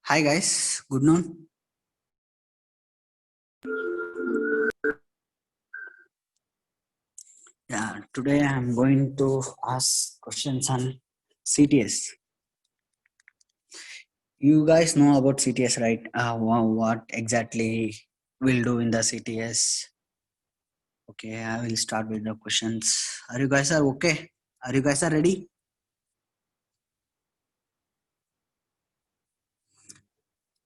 Hi guys, good noon. Yeah, today I'm going to ask questions on CTS. You guys know about CTS, right? What exactly we'll do in the CTS? Okay, I will start with the questions. Are you guys are okay? Are you guys are ready?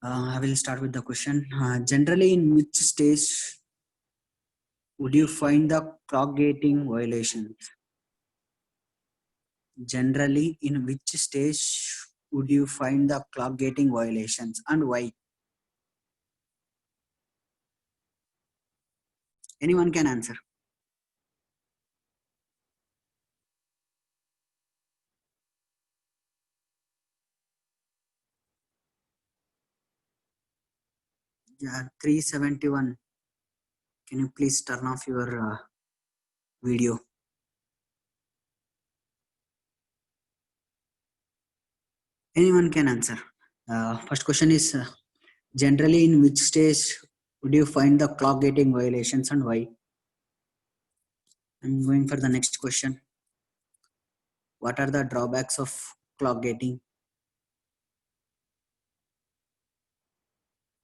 I will start with the question. Generally, in which stage would you find the clock gating violations? Generally, in which stage would you find the clock gating violations and why? Anyone can answer. Yeah, 371. Can you please turn off your video? Anyone can answer. First question is generally in which stage would you find the clock gating violations and why? I'm going for the next question. What are the drawbacks of clock gating?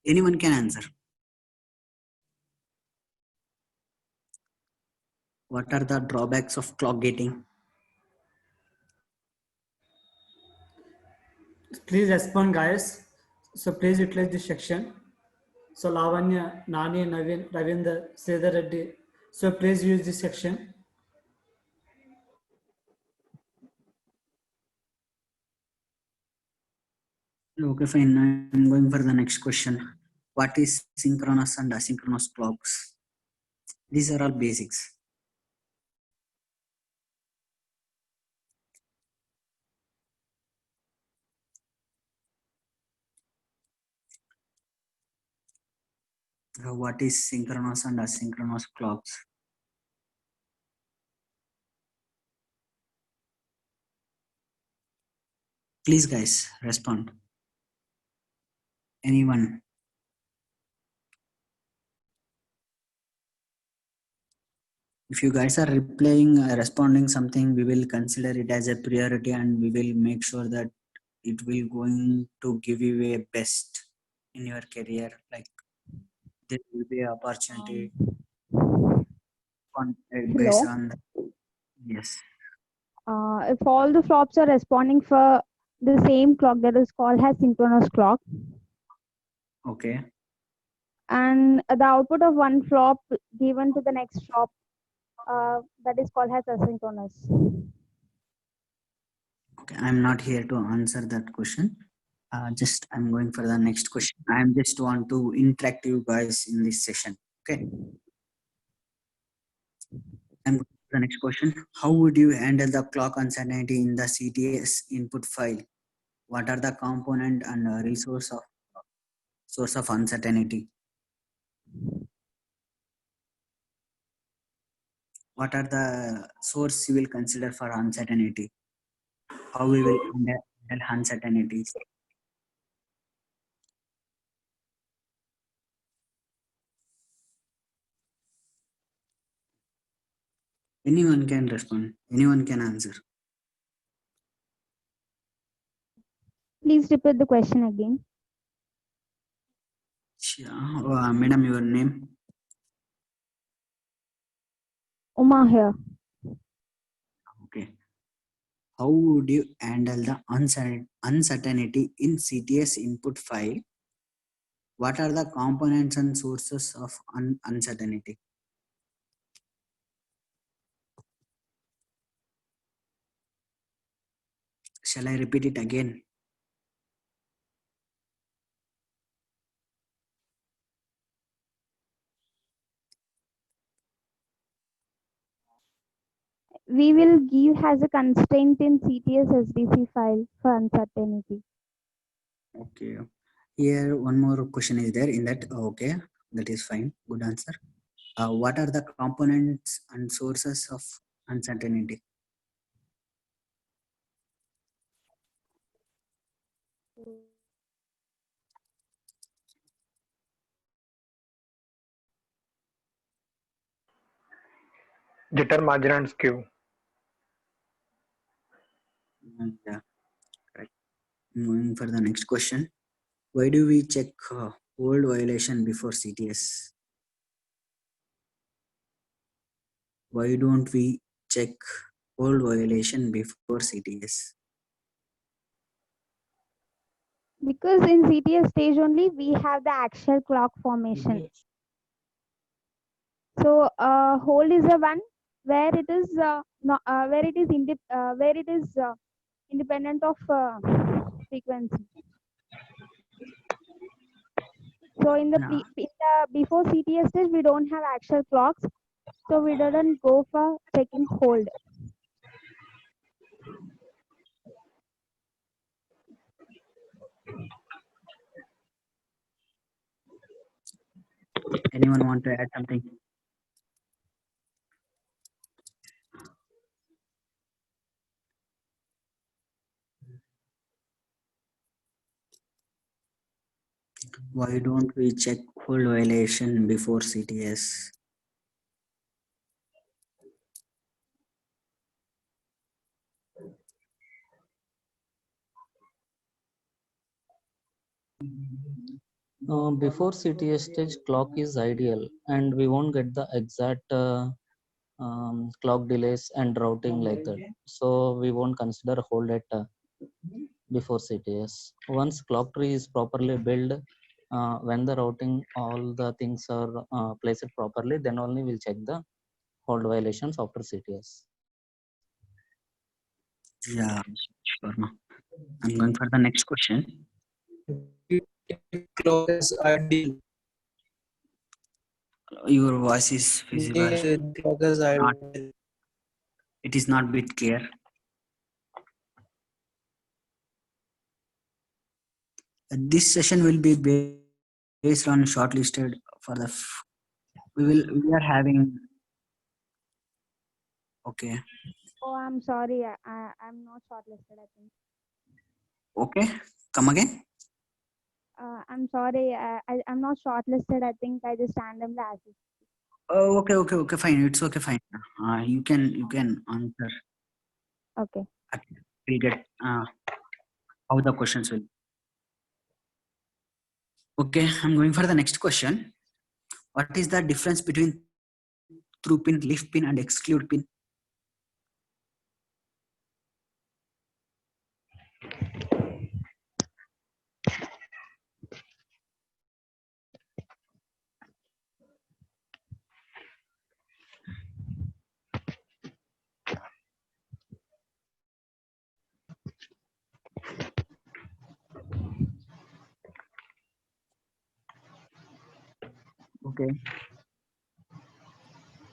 Anyone can answer. What are the drawbacks of clock gating? Please respond, guys. So please utilize this section. So Lavanya, Nani, Navin, Ravinder, Sridhar Reddy. So please use this section. Okay, fine. I'm going for the next question. What is synchronous and asynchronous clocks? These are all basics. What is synchronous and asynchronous clocks? Please, guys, respond. Anyone? If you guys are replying, responding something, we will consider it as a priority and we will make sure that it will going to give you a best in your career. Like there will be opportunity on based Hello. on yes. If all the flops are responding for the same clock, that is called as synchronous clock, Okay. and the output of one flop given to the next flop, that is called as asynchronous. Okay. I'm not here to answer that question. Just I'm going for the next question. I'm just want to interact you guys in this session. Okay. I'm going for the next question. How would you handle the clock uncertainty in the CTS input file? What are the component and resource of source of uncertainty? What are the source you will consider for uncertainty? How we will handle uncertainties? Anyone can respond. Anyone can answer. Please repeat the question again. Sure. Madam, your name? Uma here. Okay. How would you handle the uncertainty in CTS input file? What are the components and sources of uncertainty? Shall I repeat it again? We will give as a constraint in CTS SDC file for uncertainty. Okay. Here, one more question is there in that. Okay, that is fine. Good answer. What are the components and sources of uncertainty? jitter, margin, and skew. Yeah, correct. Moving for the next question. Why do we check hold violation before CTS? Why don't we check hold violation before CTS? Because in CTS stage only we have the axial clock formation. So hold is the one where it is not, where it is independent of frequency. So in the before CTS stage we don't have axial clocks, so we didn't go for checking hold. Anyone want to add something? Why don't we check hold violation before CTS? Before CTS stage, clock is ideal, and we won't get the exact clock delays and routing like that. So we won't consider hold at before CTS. Once clock tree is properly built, when the routing, all the things are placed properly, then only we'll check the hold violations after CTS. Yeah, sure. I'm going for the next question. Clock is ideal. Your voice is visible. Clock is ideal. It is not bit clear. This session will be based on shortlisted for the. We are having. Okay. Oh, I'm sorry, I'm not shortlisted, I think. Okay. Come again. I'm sorry, I'm not shortlisted. I think I just randomly asked. Oh, okay. Fine. It's okay. Fine. You can answer. Okay. We'll get how the questions will. Okay, I'm going for the next question. What is the difference between through pin, lift pin, and exclude pin? Okay.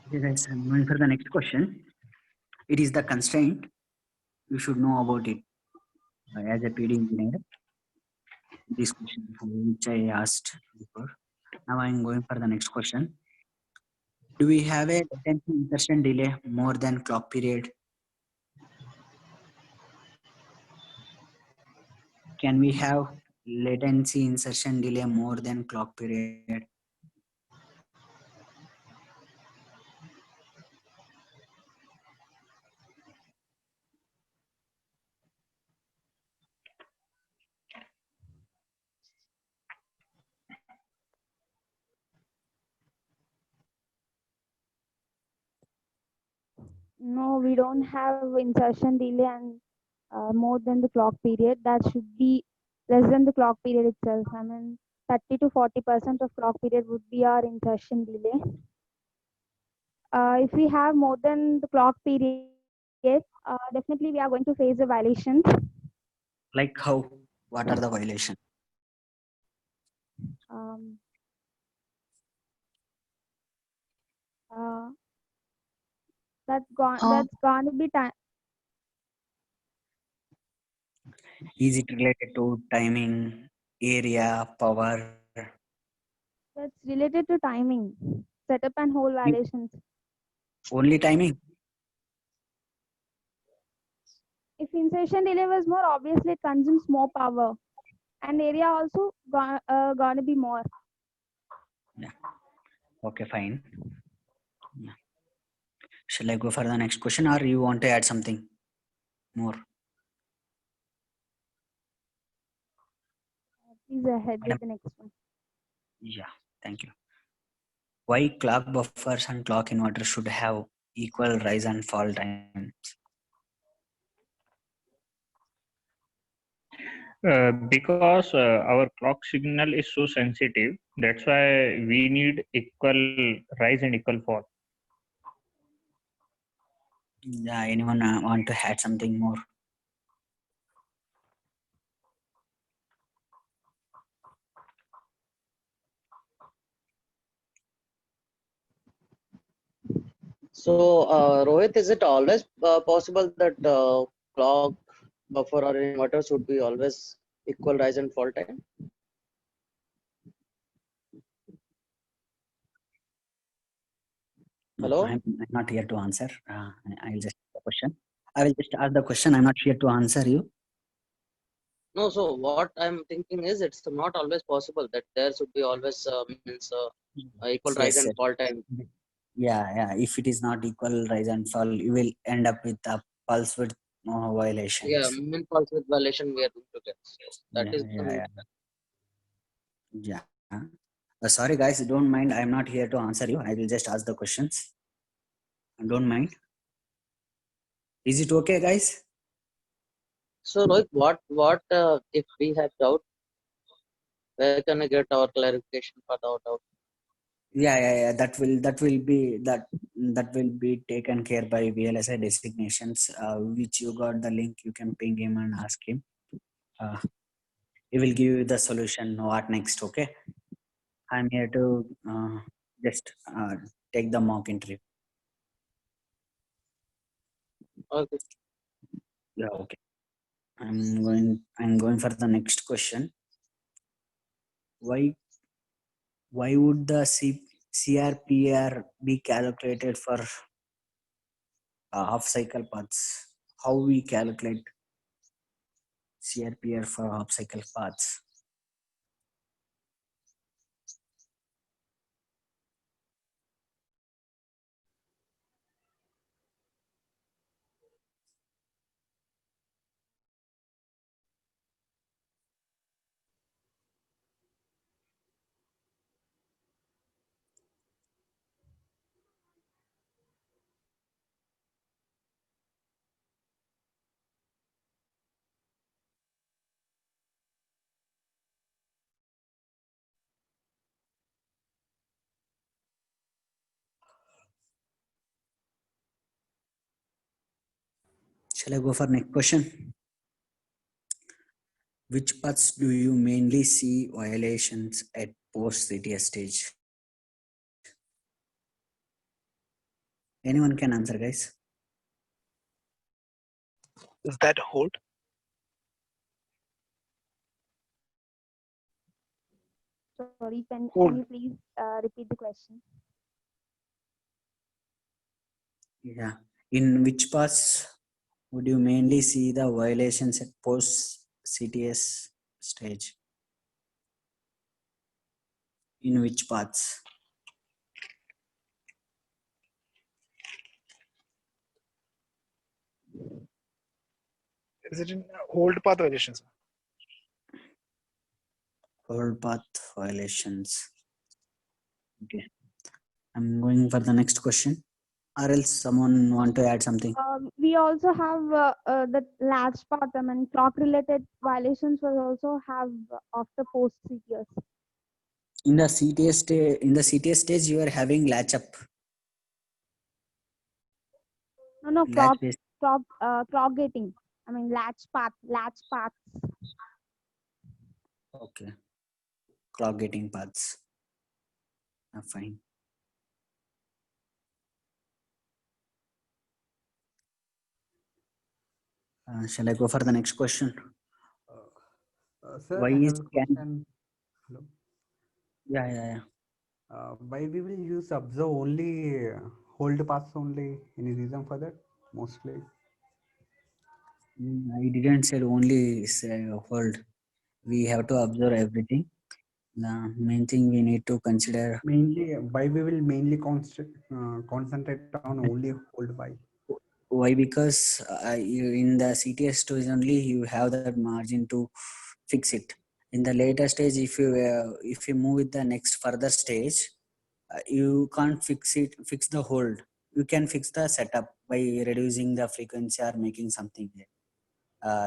Okay, guys, I'm going for the next question. It is the constraint. You should know about it as a PD engineer. This question which I asked before. Now I'm going for the next question. Do we have a latency insertion delay more than clock period? Can we have latency insertion delay more than clock period? No, we don't have insertion delay and more than the clock period. That should be less than the clock period itself. I mean, 30 to 40% of clock period would be our insertion delay. If we have more than the clock period, definitely we are going to face the violations. Like how? What are the violations? Um, uh, that's gonna be time. Is it related to timing, area, power? That's related to timing, setup and hold violations. Only timing? If insertion delay was more, obviously it consumes more power, and area also gonna be more. Yeah. Okay, fine. Yeah. Shall I go for the next question, or you want to add something more? Please ahead Madam? with the next one. Yeah, thank you. Why clock buffers and clock inverters should have equal rise and fall times? Because our clock signal is so sensitive, that's why we need equal rise and equal fall. Yeah, anyone want to add something more? So, Rohit, is it always possible that clock, buffer, or inverter should be always equal rise and fall time? No, Hello? I'm not here to answer. I'll just ask the question. I will just ask the question. I'm not here to answer you. No, so what I'm thinking is it's not always possible that there should be always equal rise Yes, and yes. fall time. Yeah. If it is not equal rise and fall, you will end up with a pulse width Yeah, violations. min pulse with violation we are going to get. So that Yeah, is the main. yeah. Sorry, guys, don't mind. I'm not here to answer you. I will just ask the questions. Don't mind. Is it okay, guys? So, Rohit, what if we have doubt? Where can I get our clarification for the doubt? Yeah. That will be taken care by VLSI designations. Which you got the link. You can ping him and ask him. He will give you the solution. What next? Okay. I'm here to just take the mock interview. Okay. Yeah. Okay. I'm going for the next question. Why would the CRPR be calculated for half cycle paths? How we calculate CRPR for half cycle paths? Shall I go for next question? Which paths do you mainly see violations at post CTS stage? Anyone can answer, guys. Is that hold? Sorry, can Hold. you please repeat the question? Yeah. In which paths would you mainly see the violations at post CTS stage? In which paths? Is it in hold path violations? Hold path violations. Okay. I'm going for the next question. Or else someone want to add something? We also have the latch part. I mean, clock related violations will also have after post CTS. In the CTS stage, you are having latch up. No, Latch based. clock gating. I mean, latch paths. Okay. Clock gating paths. Fine. Shall I go for the next question? Sir, Why I is have a can? question. Hello. Yeah. Why we will use observe only hold paths only? Any reason for that? Mostly. I didn't say only say hold. We have to observe everything. The main thing we need to consider. Mainly, why we will mainly concentrate on only hold by. Why? Because in the CTS stage only you have that margin to fix it. In the later stage, if you move with the next further stage, you can't fix the hold. You can fix the setup by reducing the frequency or making something,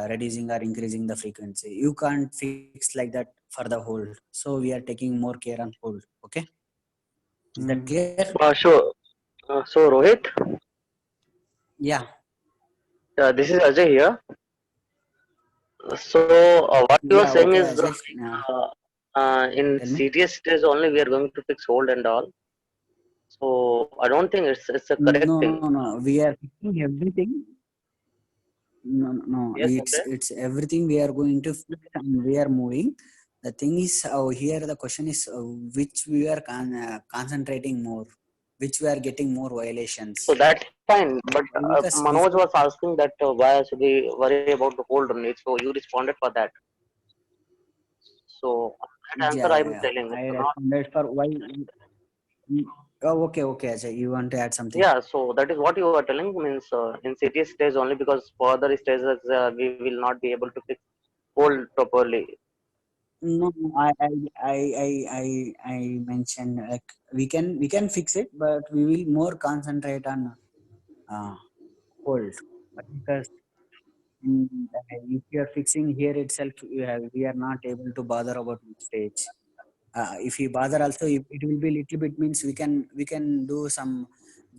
reducing or increasing the frequency. You can't fix like that for the hold. So we are taking more care on hold. Okay, is that clear? Sure. So Rohit, Yeah. this is Ajay here. So what you are Yeah. saying Okay, is Ajay. in Tell me. CTS stage only we are going to fix hold and all. So I don't think it's a correct No, thing. no. We are fixing everything. No, no, no. Yes, It's okay. it's everything we are going to fix and we are moving. The thing is, here the question is which we are concentrating more, which we are getting more violations. So that's fine. But Because Manoj before, was asking that why should we worry about the hold only? So you responded for that. So that answer yeah, I'm yeah, telling. I It's not. responded for why. Oh, okay, okay, Ajay. You want to add something? Yeah. So that is what you are telling means in CTS stage only because further stages we will not be able to fix hold properly. No, no, I mentioned like we can fix it, but we will more concentrate on uh, hold. Because if you are fixing here itself, we are not able to bother about which stage. If we bother also, it will be little bit means we can do some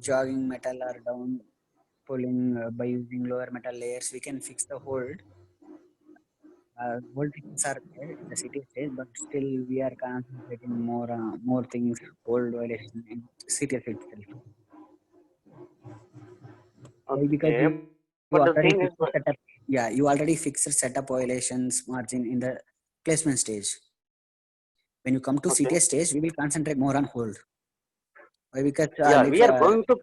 jogging metal or down pulling by using lower metal layers. We can fix the hold. Voltages are there in the city stage, but still we are concentrating more things hold violation in city itself. Why? Because Okay. you But the already thing is, fixed the setup. Yeah, you already fixed setup violations margin in the placement stage. When you come to okay. CTS stage, we will concentrate more on hold. Why? Because Yeah, we are going to.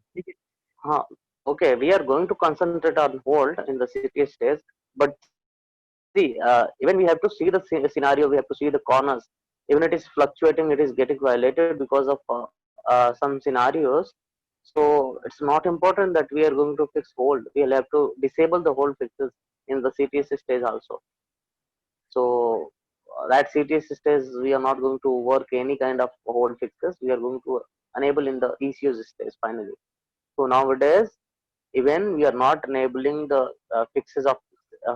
Okay, we are going to concentrate on hold in the CTS stage, but see, even we have to see the scenario, we have to see the corners. Even it is fluctuating, it is getting violated because of some scenarios. So it's not important that we are going to fix hold. We'll have to disable the hold fixes in the CTS stage also. So that CTS stage, we are not going to work any kind of hold fixes. We are going to enable in the ECUs stage finally. So nowadays, even we are not enabling the fixes of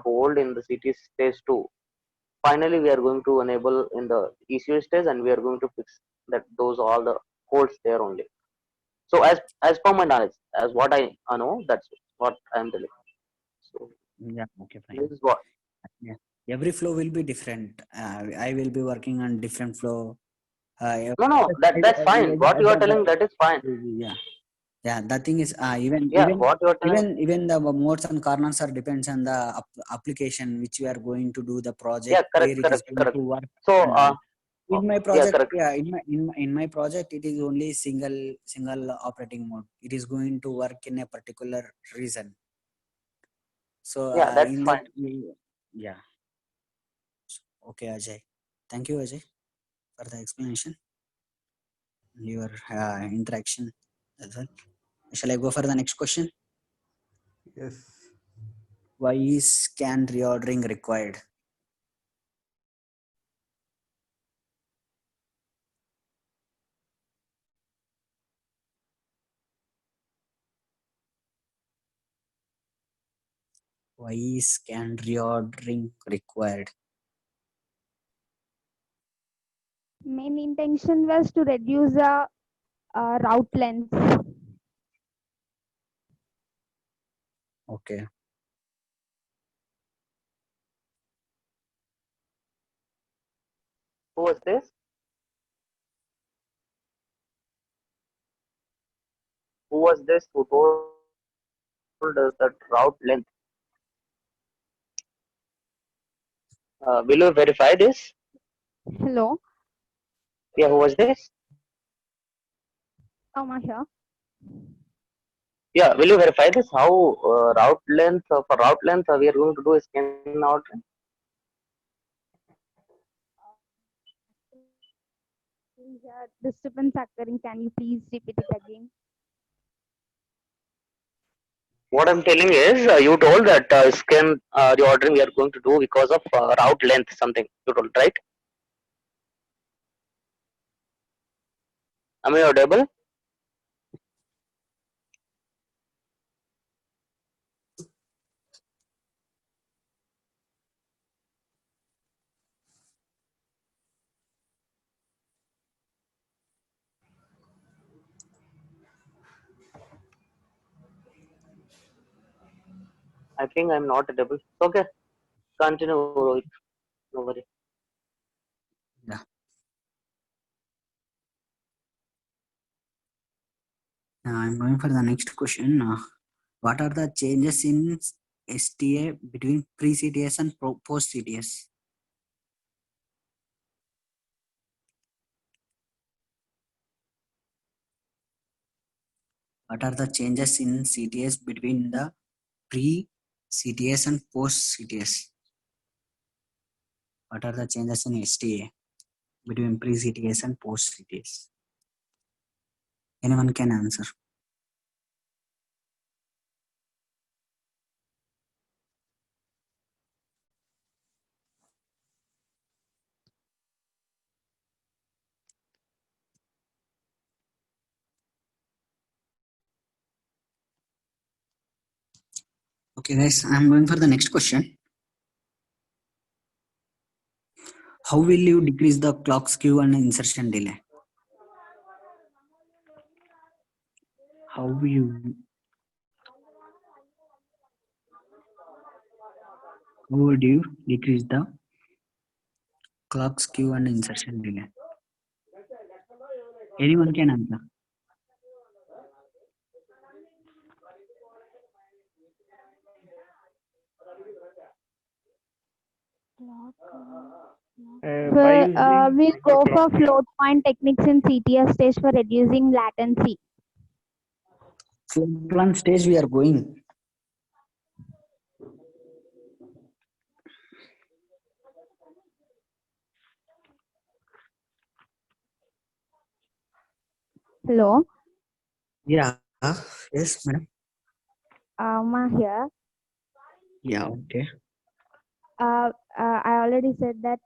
hold in the CTS stage 2. Finally, we are going to enable in the ECU stage, and we are going to fix that those all the holds there only. So as per my knowledge, as what I know, that's what I am telling. So yeah, okay, fine. this is what. Yeah. Every flow will be different. I will be working on different flow. No, that's fine. What you are telling, that is fine. Yeah, yeah. The thing is, even Yeah, even what you are telling. even the modes and corners are depends on the application which we are going to do the project Yeah, correct, where it is correct, going correct. to work So and all. In my yeah, project, correct. yeah, in my project, it is only single operating mode. It is going to work in a particular reason. So Yeah, that's in that, fine. yeah. Okay, Ajay. Thank you, Ajay, for the explanation and your interaction as well. Shall I go for the next question? Yes. Why is scan reordering required? Why is scan reordering required? Main intention was to reduce the route length. Okay. Who was this? Who was this who told us that route length? Will you verify this? Hello, Yeah, who was this? Ama here. Yeah, will you verify this? How route length for route length we are going to do a scan out. didn't hear disturbance occurring. Can you please repeat it again? What I'm telling is, you told that scan the ordering we are going to do because of route length, something you told, right? Am I audible? I think I'm not audible. Okay, continue, Rohit. No worry. Yeah. I'm going for the next question. What are the changes in STA between pre-CTS and post-CTS? What are the changes in CTS between the pre-CTS and post-CTS? What are the changes in STA between pre-CTS and post-CTS? Anyone can answer. Okay, guys, I'm going for the next question. How will you decrease the clock skew and insertion delay? How will you How would you decrease the clock skew and insertion delay? Anyone can answer. By So, using we'll proper go for clock. float point techniques in CTS stage for reducing latency. Float plan stage we are going. Hello, Yeah. Yes, madam. Ma here. Yeah. Okay. I already said that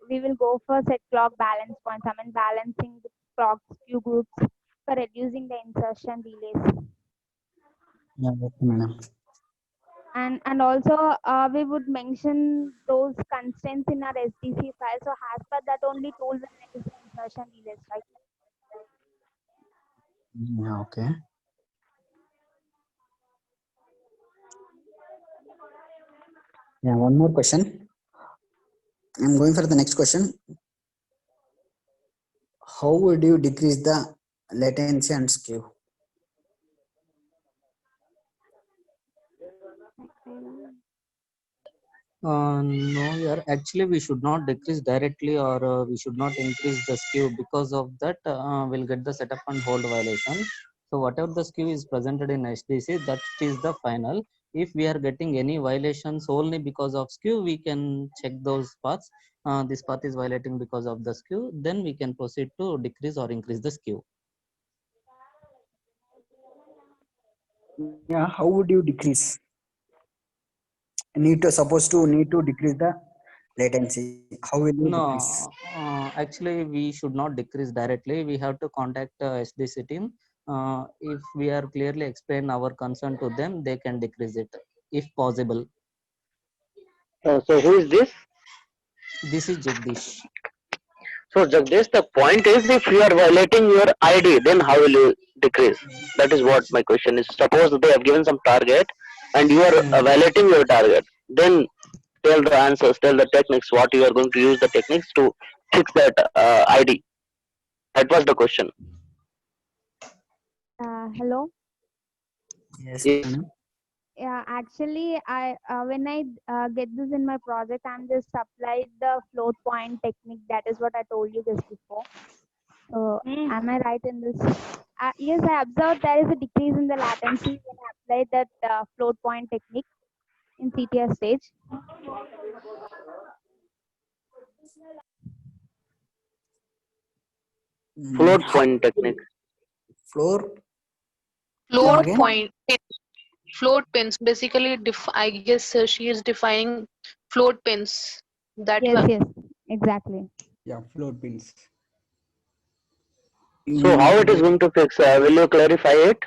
we will go for set clock balance points. I mean balancing the clock skew groups for reducing the insertion delays. Yeah. Okay, madam. And also we would mention those constraints in our SDC file. So as per that only tool will reduce the insertion delays, right? Yeah. Okay. Yeah. One more question. I'm going for the next question. How would you decrease the latency and skew? No, yeah, actually we should not decrease directly, or we should not increase the skew. Because of that, we'll get the setup and hold violation. So whatever the skew is presented in SDC, that is the final. If we are getting any violations only because of skew, we can check those paths. This path is violating because of the skew, then we can proceed to decrease or increase the skew. Yeah. How would you decrease? Need to decrease the latency. How will you decrease? No, actually, we should not decrease directly. We have to contact SDC team. If we are clearly explain our concern to them, they can decrease it if possible. So who is this? This is Jagdish. So Jagdish, the point is, if you are violating your ID, then how will you decrease? That is what my question is. Suppose they have given some target and you are violating your target, then tell the answers, tell the techniques, what you are going to use the techniques to fix that ID. That was the question. Hello. Yes, Yes. madam. Yeah, actually, I when I get this in my project, I'm just applied the float point technique. That is what I told you just before. So, am I right in this? Yes, I observed there is a decrease in the latency when I applied that float point technique in CTS stage. Float point technique. Floor. Come Float again. point, float pins. Basically, I guess she is defining float pins. That Yes, yes, exactly. Yeah, float pins. You So mean how to it is get going to fix? Will you clarify it?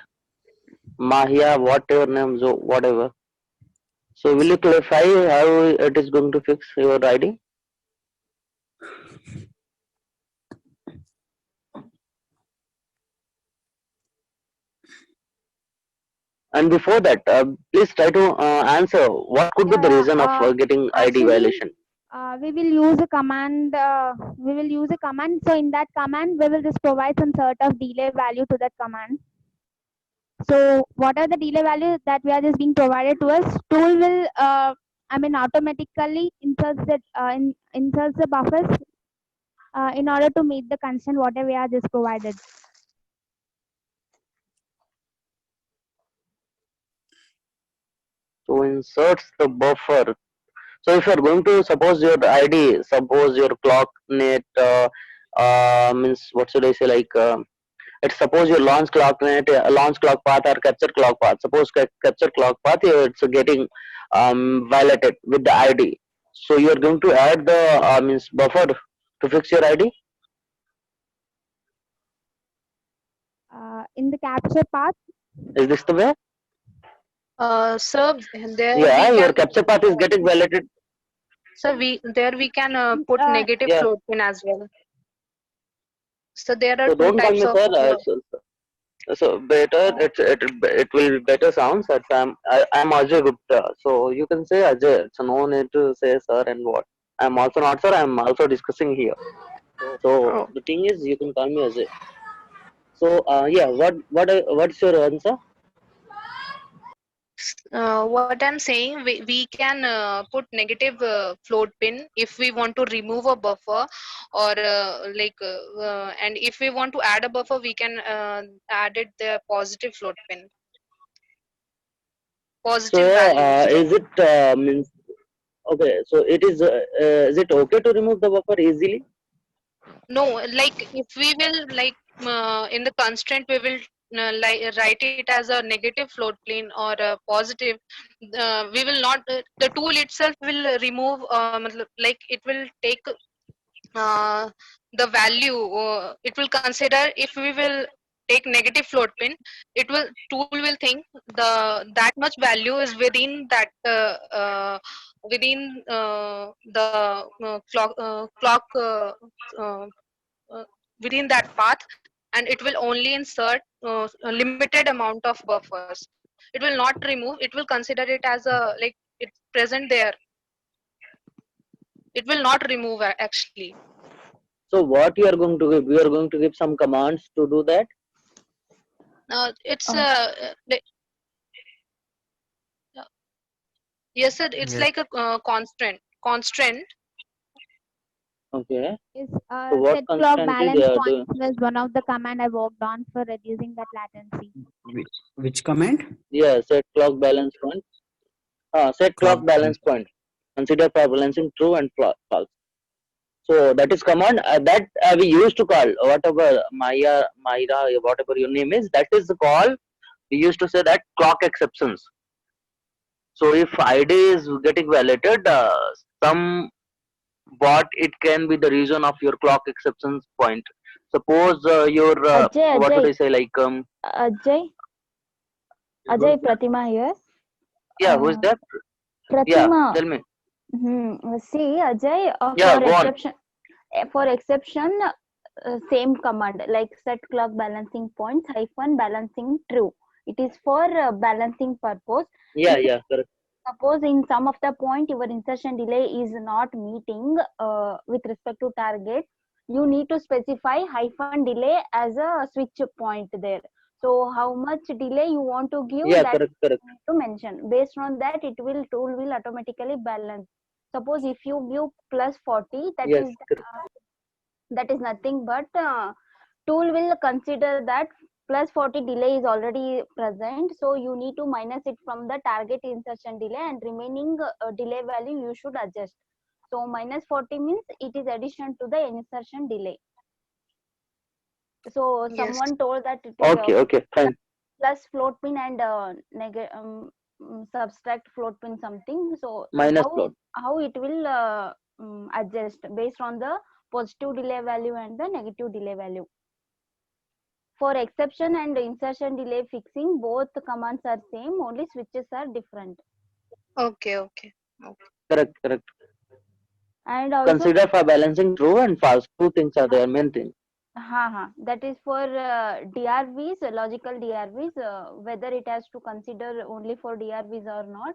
Mahia, whatever name, so whatever. So will you clarify how it is going to fix your ID? And before that, please try to answer what could be the Yeah, reason of getting ID actually, violation. we will use a command. We will use a command. So in that command, we will just provide some sort of delay value to that command. So what are the delay values that we are just being provided to us? Tool will, automatically inserts inserts the buffers in order to meet the constraint whatever we are just provided. So inserts the buffer. So if you are going to suppose your ID, suppose your clock net means what should I say like it's suppose your launch clock net, launch clock path or capture clock path. Suppose capture clock path it's getting violated with the ID. So you are going to add the means buffer to fix your ID. In the capture path, Is this the way? Sir, there Yeah, we your can. capture path is getting violated. So we can put negative Yeah. float pin as well. So there are So two don't call types me of. sir. So better it will better sounds that I'm Ajay Gupta. So you can say Ajay. So no need to say sir and what. I'm also not sir. I'm also discussing here. So Oh, the thing is, you can call me Ajay. So yeah, what's your answer? what I'm saying, we can put negative float pin if we want to remove a buffer, or and if we want to add a buffer, we can add it the positive float pin, So positive values. is it means okay? So it is it okay to remove the buffer easily? No, like if we will in the constraint we will write it as a negative float plane or a positive. We will not. The tool itself will remove. Like it will take the value. It will consider if we will take negative float pin. It will tool will think that much value is within that within clock. Uh, Within that path, and it will only insert a limited amount of buffers. It will not remove, it will consider it as a like it's present there. It will not remove actually. So what you are going to give? We are going to give some commands to do that. It's uh, yes sir, it's Yes. like a constraint. Okay. is So what set clock constantly they balance are doing? points was one of the command I worked on for reducing that latency. Which command? Yeah, set clock balance point. Set Clock. clock balance point. Consider for balancing true and false. So that is command that we used to call whatever Myra, whatever your name is. That is the call we used to say that clock exceptions. So if ID is getting violated, some what it can be the reason of your clock exceptions point. Suppose your what should Ajay, I say like Ajay, Ajay, Pratima here. yeah, who is Uh, that? Yeah, Pratima, tell me. see, Ajay, Yeah, go on. for exception, same command like set clock balancing points hyphen balancing true. It is for balancing purpose. Yeah, If yeah, correct. suppose in some of the point your insertion delay is not meeting with respect to target, you need to specify hyphen delay as a switch point there. So how much delay you want to give, Yeah, that correct, correct. you need to mention. Based on that, tool will automatically balance. Suppose if you give plus 40, Yes, correct. that is nothing but tool will consider that plus 40 delay is already present, so you need to minus it from the target insertion delay, and remaining delay value you should adjust. So minus 40 means it is addition to the insertion delay. So Yes. someone told that it is Okay, fine. plus float pin and subtract float pin something. So Minus float. how it will adjust based on the positive delay value and the negative delay value. For exception and insertion delay fixing, both commands are same, only switches are different. Okay. Correct. And also, Consider for balancing true and false. Two things are there, main thing. that is for DRVs, logical DRVs, whether it has to consider only for DRVs or not.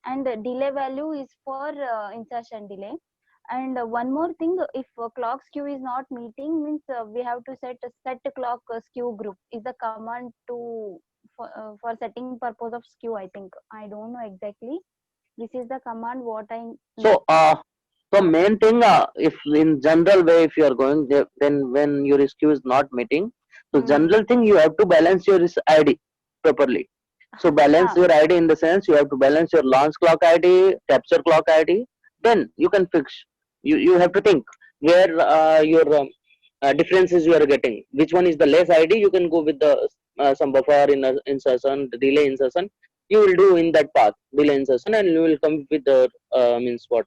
And the delay value is for insertion delay. And one more thing, if clock skew is not meeting, means we have to set clock skew group is the command to for setting purpose of skew. I think I don't know exactly. This is the command what I So main thing, if in general way, if you are going there, then when your skew is not meeting, so general thing you have to balance your ID properly. So balance your ID in the sense you have to balance your launch clock ID, capture clock ID. Then you can fix. You have to think where your differences you are getting. Which one is the less ID? You can go with the some buffer in insertion, delay insertion. You will do in that path delay insertion, and you will come with the means what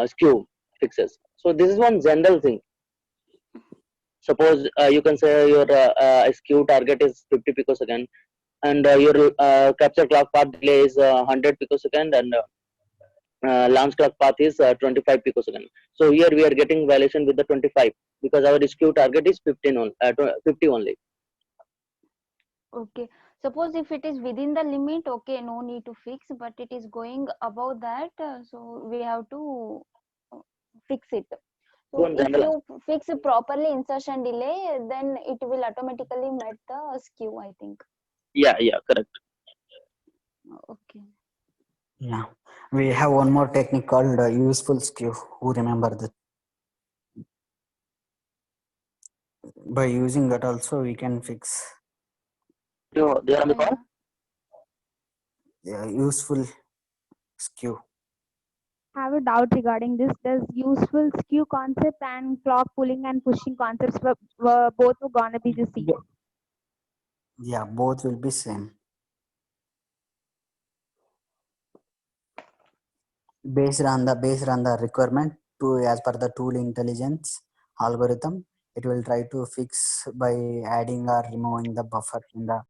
skew fixes. So this is one general thing. Suppose you can say your skew target is 50 picosecond, and your capture clock path delay is 100 picosecond, and launch clock path is 25 picosecond. So here we are getting violation with the 25 because our skew target is 50 only. Okay. Suppose if it is within the limit, okay, no need to fix, but it is going above that, so we have to fix it. So if you fix properly insertion delay, then it will automatically met the skew, I think. Yeah, correct. Okay. Yeah, we have one more technique called useful skew. Who remember that? By using that also we can fix. They are on the call? Yeah, useful skew. Have a doubt regarding this. Does useful skew concept and clock pulling and pushing concepts were both gonna be the same? Yeah, both will be same. Based on the requirement to as per the tool intelligence algorithm, it will try to fix by adding or removing the buffer in the